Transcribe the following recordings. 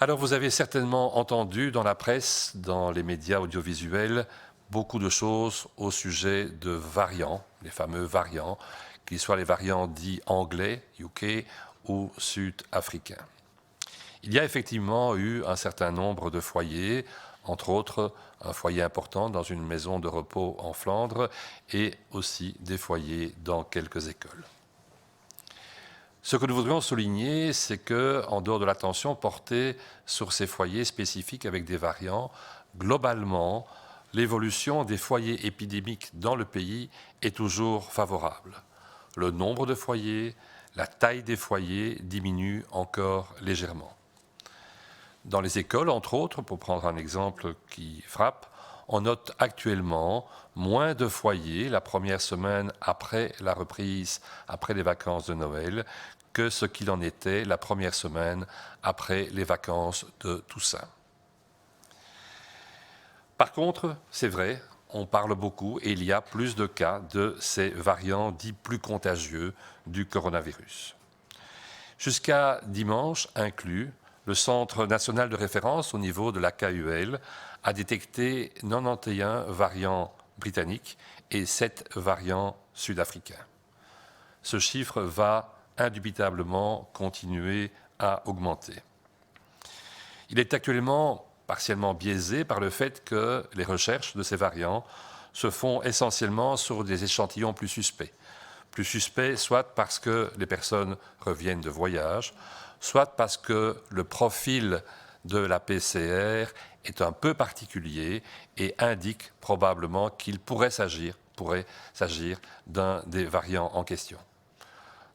Alors vous avez certainement entendu dans la presse, dans les médias audiovisuels, beaucoup de choses au sujet de variants, les fameux variants, qu'ils soient les variants dits anglais, UK, ou sud-africains. Il y a effectivement eu un certain nombre de foyers, entre autres un foyer important dans une maison de repos en Flandre et aussi des foyers dans quelques écoles. Ce que nous voudrions souligner, c'est qu'en dehors de l'attention portée sur ces foyers spécifiques avec des variants, globalement, l'évolution des foyers épidémiques dans le pays est toujours favorable. Le nombre de foyers, la taille des foyers diminue encore légèrement. Dans les écoles, entre autres, pour prendre un exemple qui frappe, on note actuellement moins de foyers la première semaine après la reprise, après les vacances de Noël, que ce qu'il en était la première semaine après les vacances de Toussaint. Par contre, c'est vrai, on parle beaucoup et il y a plus de cas de ces variants dits plus contagieux du coronavirus. Jusqu'à dimanche inclus, le Centre national de référence au niveau de la KUL a détecté 91 variants britanniques et 7 variants sud-africains. Ce chiffre va indubitablement continuer à augmenter. Il est actuellement partiellement biaisé par le fait que les recherches de ces variants se font essentiellement sur des échantillons plus suspects. Plus suspects soit parce que les personnes reviennent de voyage, soit parce que le profil de la PCR est un peu particulier et indique probablement qu'il pourrait s'agir d'un des variants en question.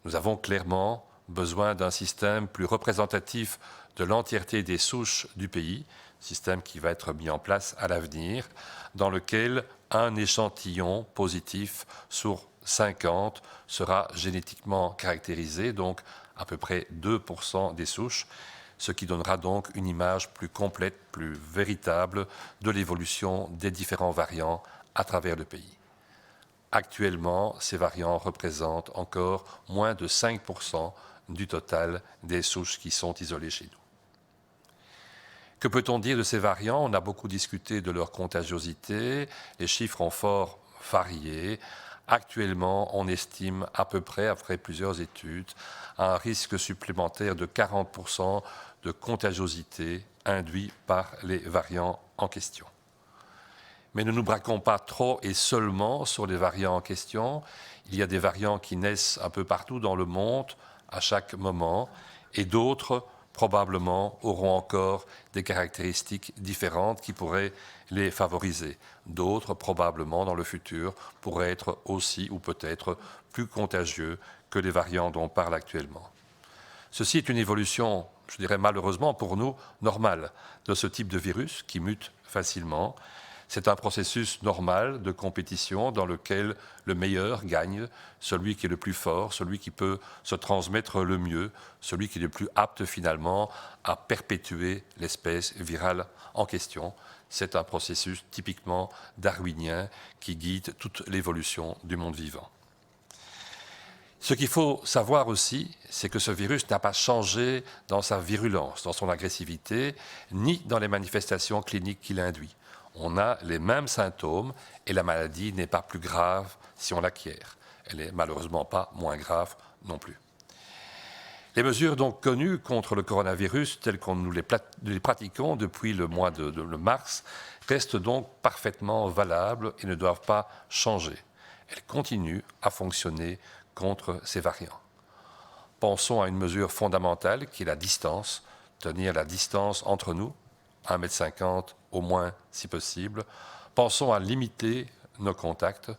Nous avons clairement besoin d'un système plus représentatif de l'entièreté des souches du pays, système qui va être mis en place à l'avenir, dans lequel un échantillon positif sur 50 sera génétiquement caractérisé, donc à peu près 2% des souches, ce qui donnera donc une image plus complète, plus véritable de l'évolution des différents variants à travers le pays. Actuellement, ces variants représentent encore moins de 5% du total des souches qui sont isolées chez nous. Que peut-on dire de ces variants? On a beaucoup discuté de leur contagiosité. Les chiffres ont fort varié. Actuellement, on estime à peu près, après plusieurs études, un risque supplémentaire de 40% de contagiosité induit par les variants en question. Mais ne nous braquons pas trop et seulement sur les variants en question. Il y a des variants qui naissent un peu partout dans le monde à chaque moment et d'autres probablement auront encore des caractéristiques différentes qui pourraient les favoriser. D'autres, probablement, dans le futur, pourraient être aussi ou peut-être plus contagieux que les variants dont on parle actuellement. Ceci est une évolution, je dirais malheureusement pour nous, normale de ce type de virus qui mute facilement. C'est un processus normal de compétition dans lequel le meilleur gagne, celui qui est le plus fort, celui qui peut se transmettre le mieux, celui qui est le plus apte finalement à perpétuer l'espèce virale en question. C'est un processus typiquement darwinien qui guide toute l'évolution du monde vivant. Ce qu'il faut savoir aussi, c'est que ce virus n'a pas changé dans sa virulence, dans son agressivité, ni dans les manifestations cliniques qu'il induit. On a les mêmes symptômes et la maladie n'est pas plus grave si on l'acquiert. Elle n'est malheureusement pas moins grave non plus. Les mesures donc connues contre le coronavirus, telles que nous les pratiquons depuis le mois de mars, restent donc parfaitement valables et ne doivent pas changer. Elles continuent à fonctionner contre ces variants. Pensons à une mesure fondamentale qui est la distance, tenir la distance entre nous, 1,50 m au moins si possible. Pensons à limiter nos contacts.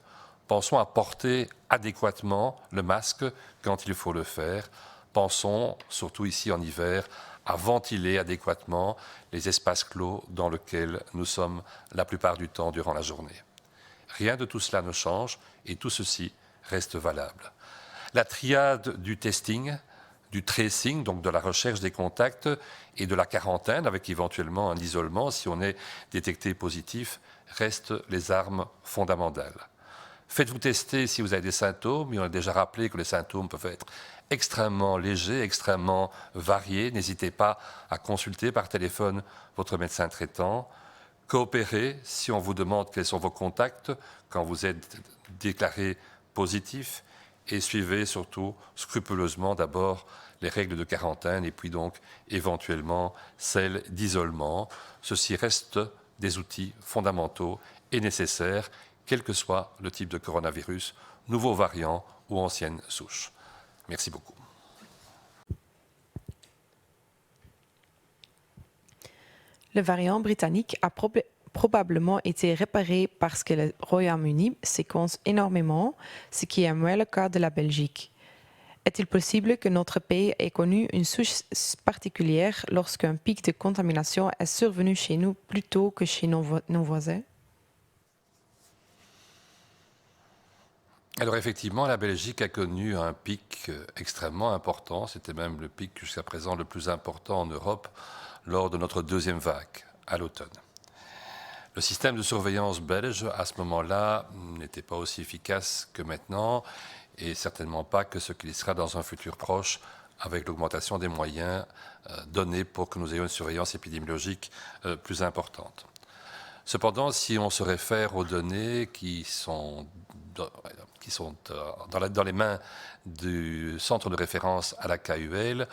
Pensons à porter adéquatement le masque quand il faut le faire. Pensons, surtout ici en hiver, à ventiler adéquatement les espaces clos dans lesquels nous sommes la plupart du temps durant la journée. Rien de tout cela ne change et tout ceci reste valable. La triade du testing, du tracing, donc de la recherche des contacts et de la quarantaine, avec éventuellement un isolement si on est détecté positif, restent les armes fondamentales. Faites-vous tester si vous avez des symptômes. Il on a déjà rappelé que les symptômes peuvent être extrêmement légers, extrêmement variés. N'hésitez pas à consulter par téléphone votre médecin traitant. Coopérez si on vous demande quels sont vos contacts quand vous êtes déclaré positif. Et suivez surtout scrupuleusement d'abord les règles de quarantaine et puis donc éventuellement celles d'isolement. Ceci reste des outils fondamentaux et nécessaires, quel que soit le type de coronavirus, nouveau variant ou ancienne souche. Merci beaucoup. Le variant britannique a probablement été réparé parce que le Royaume-Uni séquence énormément, ce qui est moins le cas de la Belgique. Est-il possible que notre pays ait connu une souche particulière lorsqu'un pic de contamination est survenu chez nous plus tôt que chez nos voisins? Alors effectivement, la Belgique a connu un pic extrêmement important. C'était même le pic jusqu'à présent le plus important en Europe lors de notre deuxième vague, à l'automne. Le système de surveillance belge, à ce moment-là, n'était pas aussi efficace que maintenant, et certainement pas que ce qu'il sera dans un futur proche, avec l'augmentation des moyens donnés pour que nous ayons une surveillance épidémiologique plus importante. Cependant, si on se réfère aux données qui sont dans les mains du centre de référence à la KUL,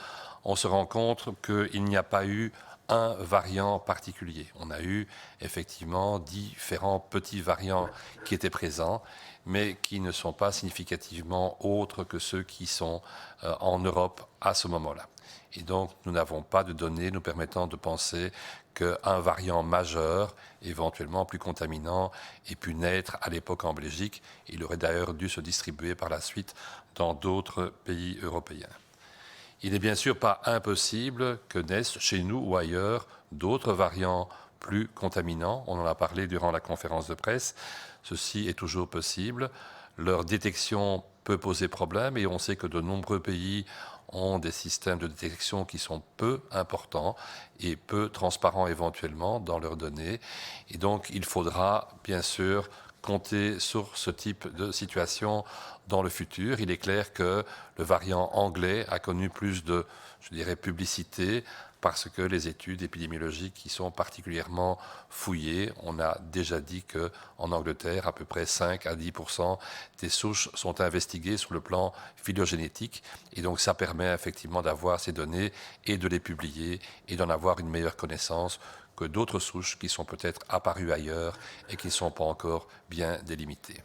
on se rend compte qu'il n'y a pas eu un variant particulier. On a eu effectivement différents petits variants qui étaient présents, mais qui ne sont pas significativement autres que ceux qui sont en Europe à ce moment-là. Et donc, nous n'avons pas de données nous permettant de penser qu'un variant majeur, éventuellement plus contaminant, ait pu naître à l'époque en Belgique. Il aurait d'ailleurs dû se distribuer par la suite dans d'autres pays européens. Il n'est bien sûr pas impossible que naissent chez nous ou ailleurs d'autres variants plus contaminants. On en a parlé durant la conférence de presse. Ceci est toujours possible. Leur détection peut poser problème et on sait que de nombreux pays ont des systèmes de détection qui sont peu importants et peu transparents éventuellement dans leurs données. Et donc, il faudra bien sûr compter sur ce type de situation dans le futur. Il est clair que le variant anglais a connu plus de, je dirais, publicité parce que les études épidémiologiques qui sont particulièrement fouillées, on a déjà dit qu'en Angleterre, à peu près 5 à 10% des souches sont investiguées sur le plan phylogénétique. Et donc ça permet effectivement d'avoir ces données et de les publier et d'en avoir une meilleure connaissance que d'autres souches qui sont peut-être apparues ailleurs et qui ne sont pas encore bien délimitées.